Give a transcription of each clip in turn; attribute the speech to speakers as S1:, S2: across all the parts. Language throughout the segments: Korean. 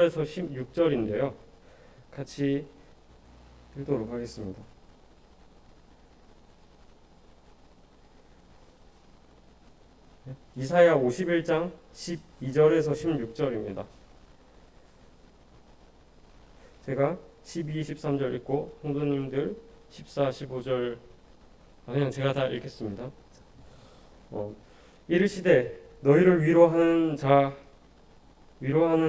S1: 에서 16절인데요. 같이 읽도록 하겠습니다. 이사야 51장 12절에서 16절입니다. 제가 12, 13절 읽고 성도님들 14, 15절 그냥 제가 다 읽겠습니다. 이르시되 너희를 위로하는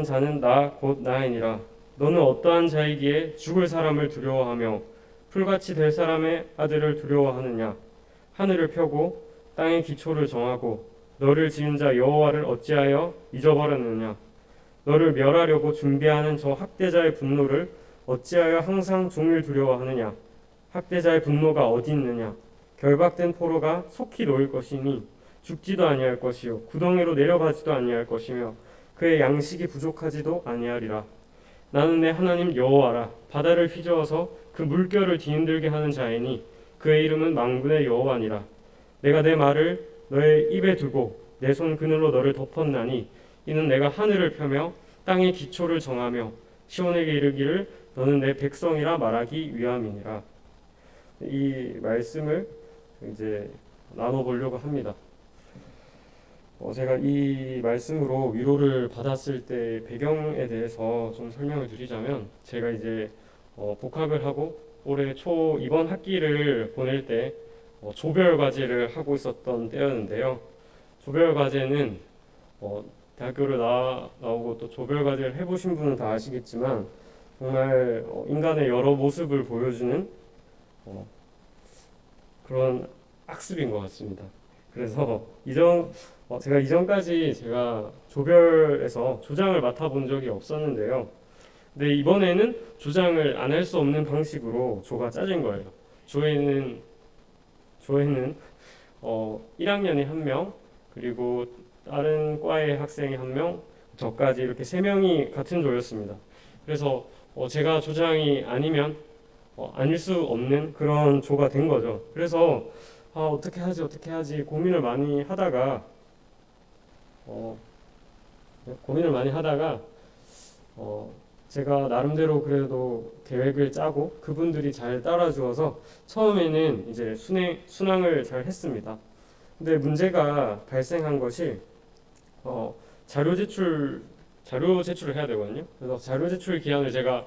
S1: 자는 나 곧 나이니라. 너는 어떠한 자이기에 죽을 사람을 두려워하며 풀같이 될 사람의 아들을 두려워하느냐. 하늘을 펴고 땅의 기초를 정하고 너를 지은 자 여호와를 어찌하여 잊어버렸느냐. 너를 멸하려고 준비하는 저 학대자의 분노를 어찌하여 항상 종일 두려워하느냐. 학대자의 분노가 어디 있느냐. 결박된 포로가 속히 놓일 것이니 죽지도 아니할 것이요 구덩이로 내려가지도 아니할 것이며 그의 양식이 부족하지도 아니하리라. 나는 내 하나님 여호와라. 바다를 휘저어서 그 물결을 뒤흔들게 하는 자이니 그의 이름은 만군의 여호와니라. 내가 내 말을 너의 입에 두고 내 손 그늘로 너를 덮었나니 이는 내가 하늘을 펴며 땅의 기초를 정하며 시온에게 이르기를 너는 내 백성이라 말하기 위함이니라. 이 말씀을 이제 나눠보려고 합니다. 제가 이 말씀으로 위로를 받았을 때 배경에 대해서 좀 설명을 드리자면, 제가 이제 복학을 하고 올해 초 이번 학기를 보낼 때 조별 과제를 하고 있었던 때였는데요. 조별 과제는 대학교를 나오고 또 조별 과제를 해보신 분은 다 아시겠지만 정말 인간의 여러 모습을 보여주는 그런 학습인 것 같습니다. 그래서 제가 이전까지 제가 조별에서 조장을 맡아본 적이 없었는데요. 근데 이번에는 조장을 안 할 수 없는 방식으로 조가 짜진 거예요. 조에는 1학년이 1명, 그리고 다른 과의 학생이 1명, 저까지 이렇게 3명이 같은 조였습니다. 그래서 제가 조장이 아니면 아닐 수 없는 그런 조가 된 거죠. 그래서 어떻게 하지 고민을 많이 하다가 제가 나름대로 그래도 계획을 짜고 그분들이 잘 따라주어서 처음에는 이제 순항을 잘 했습니다. 근데 문제가 발생한 것이 자료 제출을 해야 되거든요. 그래서 자료 제출 기한을 제가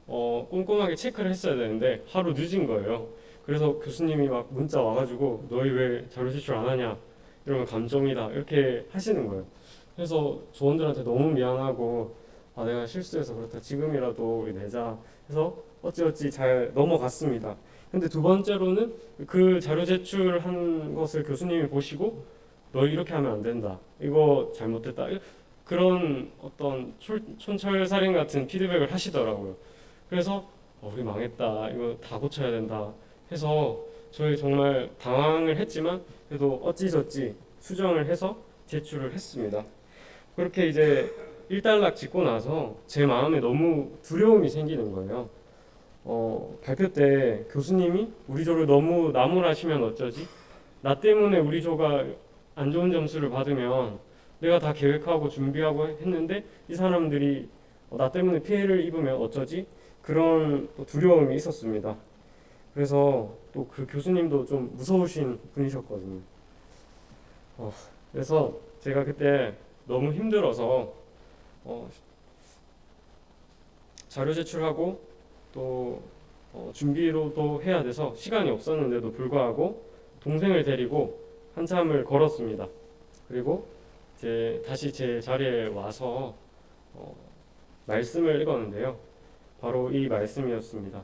S1: 꼼꼼하게 체크를 했어야 되는데 하루 늦은 거예요. 그래서 교수님이 막 문자 와가지고 너희 왜 자료 제출 안 하냐, 이러면 감점이다, 이렇게 하시는 거예요. 그래서 조원들한테 너무 미안하고 내가 실수해서 그렇다, 지금이라도 우리 내자 해서 어찌어찌 잘 넘어갔습니다. 근데 두 번째로는 그 자료 제출한 것을 교수님이 보시고 너 이렇게 하면 안 된다, 이거 잘못됐다, 그런 어떤 촌철살인 같은 피드백을 하시더라고요. 그래서 우리 망했다, 이거 다 고쳐야 된다 해서 저희 정말 당황을 했지만 그래도 어찌저찌 수정을 해서 제출을 했습니다. 그렇게 이제 일단락 짓고 나서 제 마음에 너무 두려움이 생기는 거예요. 발표 때 교수님이 우리 조를 너무 나무라시면 어쩌지? 나 때문에 우리 조가 안 좋은 점수를 받으면 내가 다 계획하고 준비하고 했는데 이 사람들이 나 때문에 피해를 입으면 어쩌지? 그런 또 두려움이 있었습니다. 그래서 또 그 교수님도 좀 무서우신 분이셨거든요. 그래서 제가 그때 너무 힘들어서 자료 제출하고 또 준비로도 해야 돼서 시간이 없었는데도 불구하고 동생을 데리고 한참을 걸었습니다. 그리고 다시 제 자리에 와서 말씀을 읽었는데요. 바로 이 말씀이었습니다.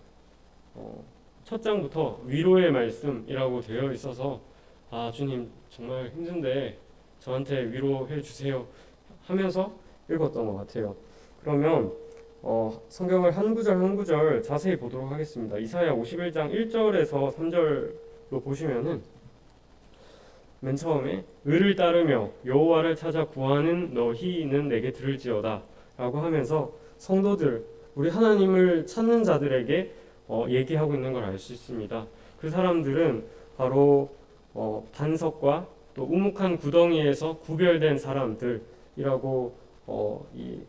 S1: 첫 장부터 위로의 말씀이라고 되어 있어서 주님 정말 힘든데 저한테 위로해 주세요 하면서 읽었던 것 같아요. 그러면 성경을 한 구절 한 구절 자세히 보도록 하겠습니다. 이사야 51장 1절에서 3절로 보시면은 맨 처음에 의를 따르며 여호와를 찾아 구하는 너희는 내게 들을지어다 라고 하면서 성도들, 우리 하나님을 찾는 자들에게 얘기하고 있는 걸 알 수 있습니다. 그 사람들은 바로 반석과 또 우묵한 구덩이에서 구별된 사람들이라고 이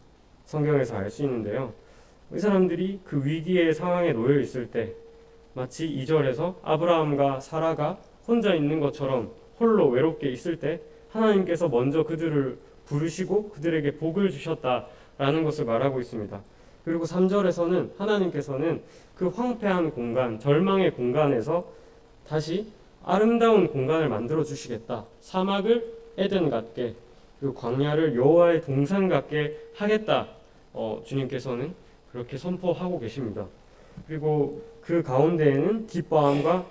S1: 성경에서 알 수 있는데요. 이 사람들이 그 위기의 상황에 놓여 있을 때 마치 2절에서 아브라함과 사라가 혼자 있는 것처럼 홀로 외롭게 있을 때 하나님께서 먼저 그들을 부르시고 그들에게 복을 주셨다라는 것을 말하고 있습니다. 그리고 3절에서는 하나님께서는 그 황폐한 공간, 절망의 공간에서 다시 아름다운 공간을 만들어 주시겠다. 사막을 에덴 같게, 그 광야를 여호와의 동산 같게 하겠다. 주님께서는 그렇게 선포하고 계십니다. 그리고 그 가운데에는 기뻐함과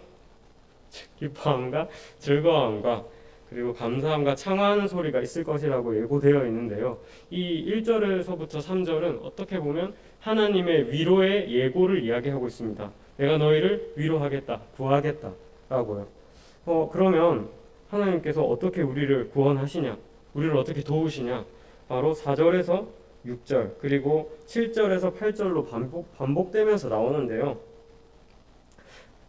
S1: 즐거움과 그리고 감사함과 창화하는 소리가 있을 것이라고 예고되어 있는데요. 이 1절에서부터 3절은 어떻게 보면 하나님의 위로의 예고를 이야기하고 있습니다. 내가 너희를 위로하겠다, 구하겠다 라고요. 그러면 하나님께서 어떻게 우리를 구원하시냐, 우리를 어떻게 도우시냐, 바로 4절에서 6절 그리고 7절에서 8절로 반복되면서 나오는데요.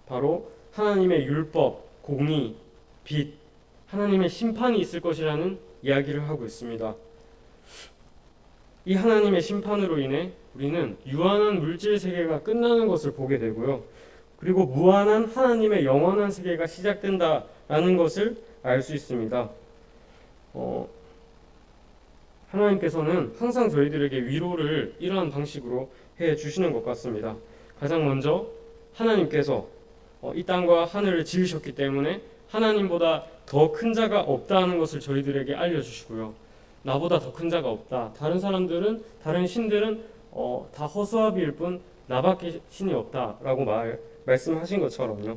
S1: 바로 하나님의 율법, 공의, 빛, 하나님의 심판이 있을 것이라는 이야기를 하고 있습니다. 이 하나님의 심판으로 인해 우리는 유한한 물질 세계가 끝나는 것을 보게 되고요. 그리고 무한한 하나님의 영원한 세계가 시작된다라는 것을 알 수 있습니다. 하나님께서는 항상 저희들에게 위로를 이러한 방식으로 해 주시는 것 같습니다. 가장 먼저 하나님께서 이 땅과 하늘을 지으셨기 때문에 하나님보다 더 큰 자가 없다는 것을 저희들에게 알려주시고요. 나보다 더 큰 자가 없다. 다른 사람들은, 다른 신들은 다 허수아비일 뿐 나밖에 신이 없다라고 말씀하신 것처럼요.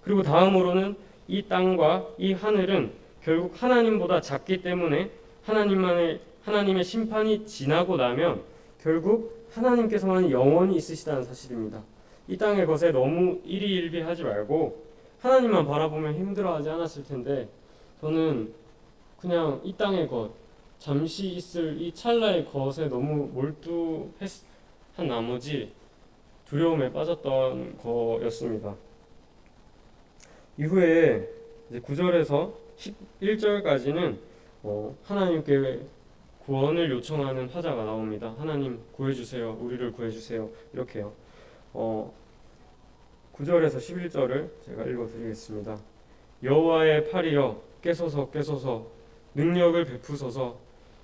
S1: 그리고 다음으로는 이 땅과 이 하늘은 결국 하나님보다 작기 때문에 하나님의 심판이 지나고 나면 결국 하나님께서만 영원히 있으시다는 사실입니다. 이 땅의 것에 너무 일희일비하지 말고 하나님만 바라보면 힘들어하지 않았을 텐데, 저는 그냥 이 땅의 것, 잠시 있을 이 찰나의 것에 너무 몰두한 나머지 두려움에 빠졌던 거였습니다. 이후에 이제 9절에서 11절까지는 하나님께 구원을 요청하는 화자가 나옵니다. 하나님 구해주세요. 우리를 구해주세요. 이렇게요. 9절에서 11절을 제가 읽어드리겠습니다. 여호와의 팔이여 깨소서 깨소서 능력을 베푸소서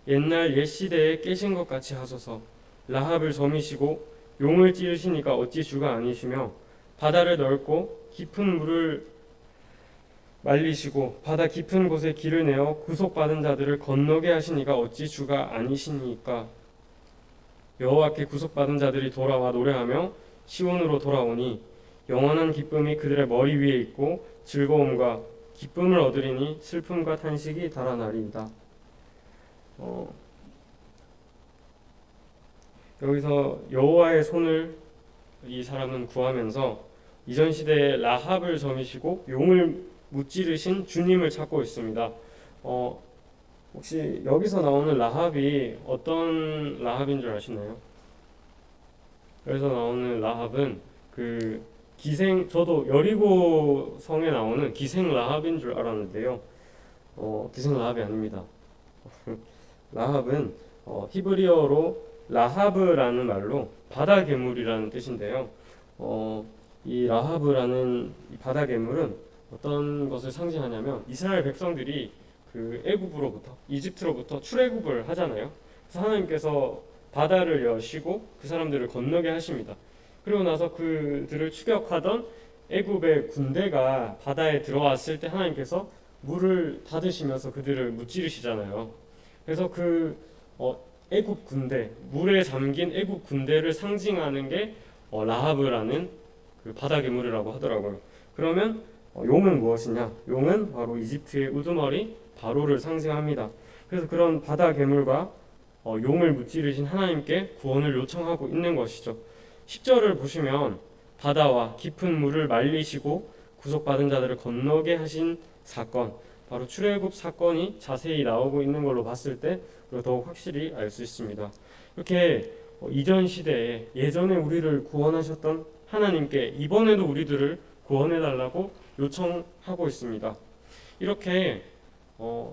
S1: 옛날 옛 시대에 깨신 것 같이 하소서 라합을 점이시고 용을 찌르시니까 어찌 주가 아니시며 바다를 넓고 깊은 물을 말리시고 바다 깊은 곳에 길을 내어 구속받은 자들을 건너게 하시니까 어찌 주가 아니시니까 여호와께 구속받은 자들이 돌아와 노래하며 시온으로 돌아오니 영원한 기쁨이 그들의 머리 위에 있고 즐거움과 기쁨을 얻으리니 슬픔과 탄식이 달아나리이다. 여기서 여호와의 손을 이 사람은 구하면서 이전 시대에 라합을 점이시고 용을 무찌르신 주님을 찾고 있습니다. 혹시 여기서 나오는 라합이 어떤 라합인 줄 아시나요? 여기서 나오는 라합은 저도 여리고 성에 나오는 기생 라합인 줄 알았는데요. 기생 라합이 아닙니다. 라합은 히브리어로 라하브라는 말로 바다 괴물이라는 뜻인데요. 이 라하브라는 이 바다 괴물은 어떤 것을 상징하냐면 이스라엘 백성들이 그 애굽으로부터 이집트로부터 출애굽을 하잖아요. 그래서 하나님께서 바다를 여시고 그 사람들을 건너게 하십니다. 그리고 나서 그들을 추격하던 애굽의 군대가 바다에 들어왔을 때 하나님께서 물을 닫으시면서 그들을 무찌르시잖아요. 그래서 애굽 군대, 물에 잠긴 애굽 군대를 상징하는 게 라하브라는 그 바다 괴물이라고 하더라고요. 그러면 용은 무엇이냐? 용은 바로 이집트의 우두머리 바로를 상징합니다. 그래서 그런 바다 괴물과 용을 무찌르신 하나님께 구원을 요청하고 있는 것이죠. 10절을 보시면 바다와 깊은 물을 말리시고 구속받은 자들을 건너게 하신 사건, 바로 출애굽 사건이 자세히 나오고 있는 걸로 봤을 때 더욱 확실히 알 수 있습니다. 이렇게 이전 시대에 예전에 우리를 구원하셨던 하나님께 이번에도 우리들을 구원해달라고 요청하고 있습니다. 이렇게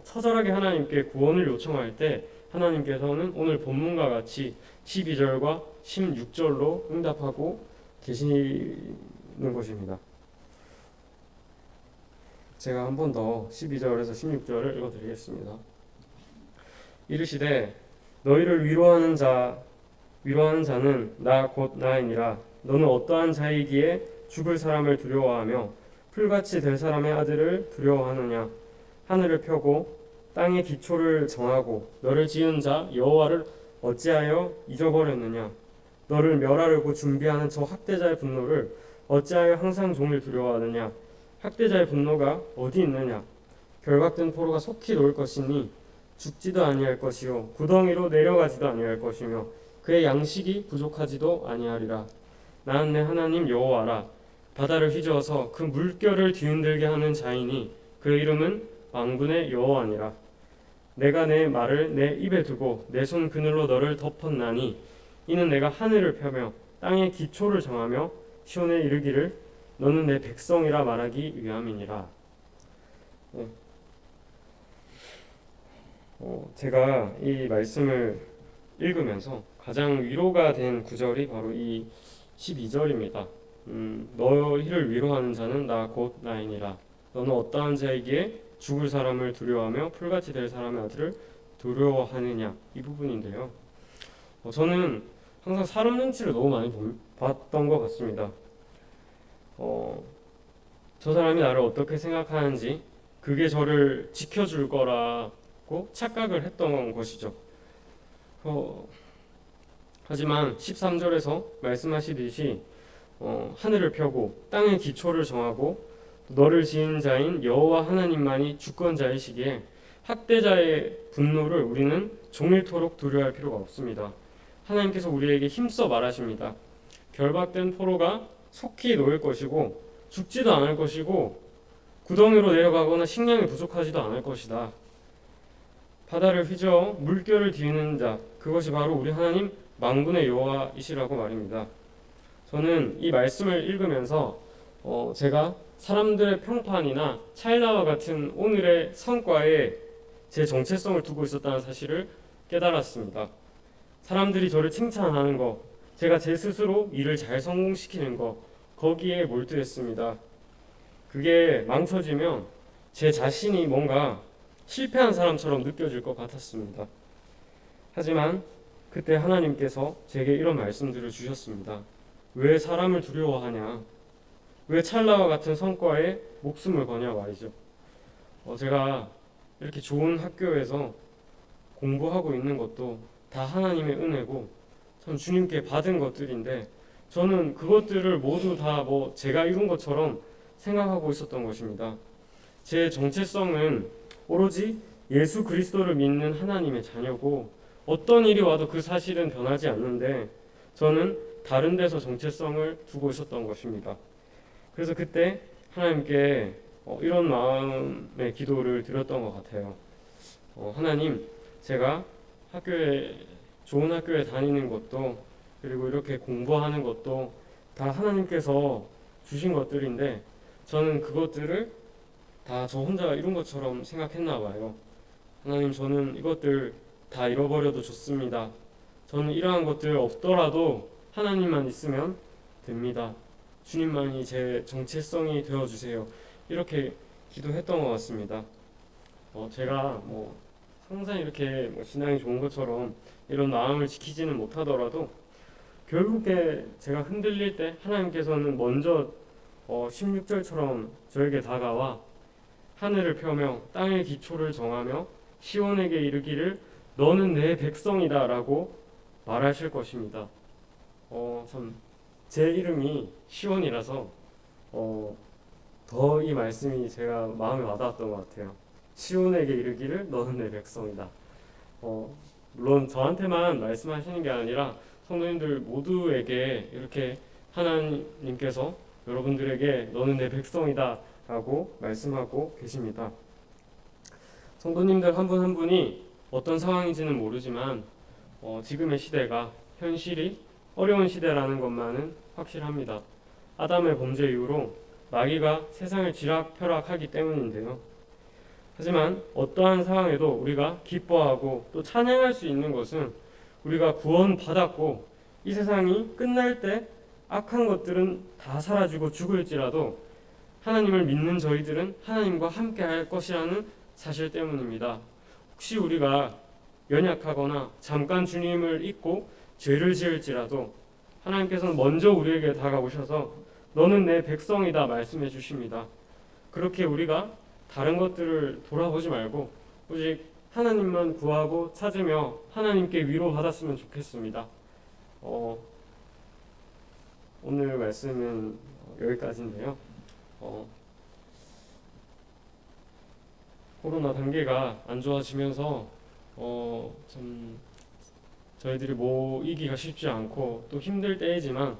S1: 처절하게 하나님께 구원을 요청할 때 하나님께서는 오늘 본문과 같이 12절과 16절로 응답하고 계시는 것입니다. 제가 한 번 더 12절에서 16절을 읽어드리겠습니다. 이르시되 너희를 위로하는 자는 나 곧 나이니라. 너는 어떠한 자이기에 죽을 사람을 두려워하며 풀같이 될 사람의 아들을 두려워하느냐. 하늘을 펴고 땅의 기초를 정하고 너를 지은 자 여호와를 어찌하여 잊어버렸느냐. 너를 멸하려고 준비하는 저 학대자의 분노를 어찌하여 항상 종일 두려워하느냐. 학대자의 분노가 어디 있느냐. 결박된 포로가 속히 놓을 것이니 죽지도 아니할 것이요 구덩이로 내려가지도 아니할 것이며 그의 양식이 부족하지도 아니하리라. 나는 내 하나님 여호와라. 바다를 휘저어서 그 물결을 뒤흔들게 하는 자이니 그 이름은 만군의 여호와니라. 내가 내 말을 내 입에 두고 내 손 그늘로 너를 덮었나니 이는 내가 하늘을 펴며 땅의 기초를 정하며 시온에 이르기를 너는 내 백성이라 말하기 위함이니라. 네. 제가 이 말씀을 읽으면서 가장 위로가 된 구절이 바로 이 12절입니다. 너희를 위로하는 자는 나 곧 나이니라. 너는 어떠한 자이기에 죽을 사람을 두려워하며 풀같이 될 사람의 아들을 두려워하느냐. 이 부분인데요. 저는 항상 사람 눈치를 너무 많이 봤던 것 같습니다. 저 사람이 나를 어떻게 생각하는지 그게 저를 지켜줄 거라고 착각을 했던 것이죠. 하지만 13절에서 말씀하시듯이 하늘을 펴고 땅의 기초를 정하고 너를 지은 자인 여호와 하나님만이 주권자이시기에 학대자의 분노를 우리는 종일토록 두려워할 필요가 없습니다. 하나님께서 우리에게 힘써 말하십니다. 결박된 포로가 속히 놓일 것이고 죽지도 않을 것이고 구덩이로 내려가거나 식량이 부족하지도 않을 것이다. 바다를 휘저어 물결을 뒤는 자, 그것이 바로 우리 하나님 만군의 여호와이시라고 말입니다. 저는 이 말씀을 읽으면서 제가 사람들의 평판이나 찰나와 같은 오늘의 성과에 제 정체성을 두고 있었다는 사실을 깨달았습니다. 사람들이 저를 칭찬하는 것, 제가 제 스스로 일을 잘 성공시키는 것, 거기에 몰두했습니다. 그게 망쳐지면 제 자신이 뭔가 실패한 사람처럼 느껴질 것 같았습니다. 하지만 그때 하나님께서 제게 이런 말씀들을 주셨습니다. 왜 사람을 두려워하냐? 왜 찰나와 같은 성과에 목숨을 거냐 말이죠. 제가 이렇게 좋은 학교에서 공부하고 있는 것도 다 하나님의 은혜고 전 주님께 받은 것들인데 저는 그것들을 모두 다 제가 이룬 것처럼 생각하고 있었던 것입니다. 제 정체성은 오로지 예수 그리스도를 믿는 하나님의 자녀고 어떤 일이 와도 그 사실은 변하지 않는데 저는 다른 데서 정체성을 두고 있었던 것입니다. 그래서 그때 하나님께 이런 마음의 기도를 드렸던 것 같아요. 하나님, 제가 좋은 학교에 다니는 것도 그리고 이렇게 공부하는 것도 다 하나님께서 주신 것들인데 저는 그것들을 다 저 혼자 이룬 것처럼 생각했나 봐요. 하나님, 저는 이것들 다 잃어버려도 좋습니다. 저는 이러한 것들 없더라도 하나님만 있으면 됩니다. 주님만이 제 정체성이 되어주세요. 이렇게 기도했던 것 같습니다. 제가 항상 이렇게 신앙이 좋은 것처럼 이런 마음을 지키지는 못하더라도 결국에 제가 흔들릴 때 하나님께서는 먼저 16절처럼 저에게 다가와 하늘을 펴며 땅의 기초를 정하며 시온에게 이르기를 너는 내 백성이다 라고 말하실 것입니다. 참 제 이름이 시온이라서 더 이 말씀이 제가 마음에 와닿았던 것 같아요. 시온에게 이르기를 너는 내 백성이다. 물론 저한테만 말씀하시는 게 아니라 성도님들 모두에게 이렇게 하나님께서 여러분들에게 너는 내 백성이다 라고 말씀하고 계십니다. 성도님들 한 분 한 분이 어떤 상황인지는 모르지만 지금의 시대가 현실이 어려운 시대라는 것만은 확실합니다. 아담의 범죄 이후로 마귀가 세상을 쥐락펴락하기 때문인데요. 하지만 어떠한 상황에도 우리가 기뻐하고 또 찬양할 수 있는 것은 우리가 구원받았고 이 세상이 끝날 때 악한 것들은 다 사라지고 죽을지라도 하나님을 믿는 저희들은 하나님과 함께 할 것이라는 사실 때문입니다. 혹시 우리가 연약하거나 잠깐 주님을 잊고 죄를 지을지라도 하나님께서는 먼저 우리에게 다가오셔서 너는 내 백성이다 말씀해 주십니다. 그렇게 우리가 다른 것들을 돌아보지 말고 오직 하나님만 구하고 찾으며 하나님께 위로받았으면 좋겠습니다. 오늘 말씀은 여기까지인데요. 코로나 단계가 안 좋아지면서 좀 저희들이 모이기가 쉽지 않고 또 힘들 때이지만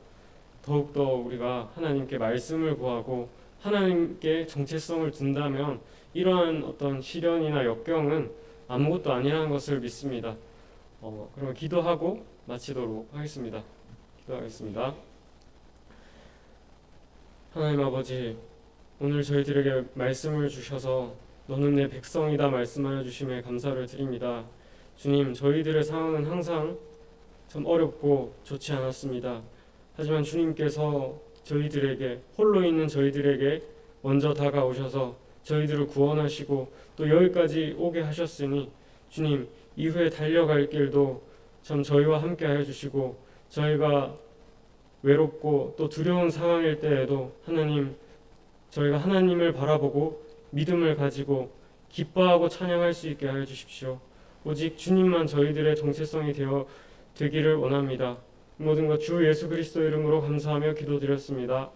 S1: 더욱더 우리가 하나님께 말씀을 구하고 하나님께 정체성을 둔다면 이러한 어떤 시련이나 역경은 아무것도 아니라는 것을 믿습니다. 그러면 기도하고 마치도록 하겠습니다. 기도하겠습니다. 하나님 아버지, 오늘 저희들에게 말씀을 주셔서 너는 내 백성이다 말씀하여 주심에 감사를 드립니다. 주님, 저희들의 상황은 항상 참 어렵고 좋지 않았습니다. 하지만 주님께서 저희들에게, 홀로 있는 저희들에게 먼저 다가오셔서 저희들을 구원하시고 또 여기까지 오게 하셨으니 주님, 이후에 달려갈 길도 참 저희와 함께 하여 주시고 저희가 외롭고 또 두려운 상황일 때에도 하나님, 저희가 하나님을 바라보고 믿음을 가지고 기뻐하고 찬양할 수 있게 하여 주십시오. 오직 주님만 저희들의 정체성이 되기를 원합니다. 모든 것 주 예수 그리스도 이름으로 감사하며 기도드렸습니다.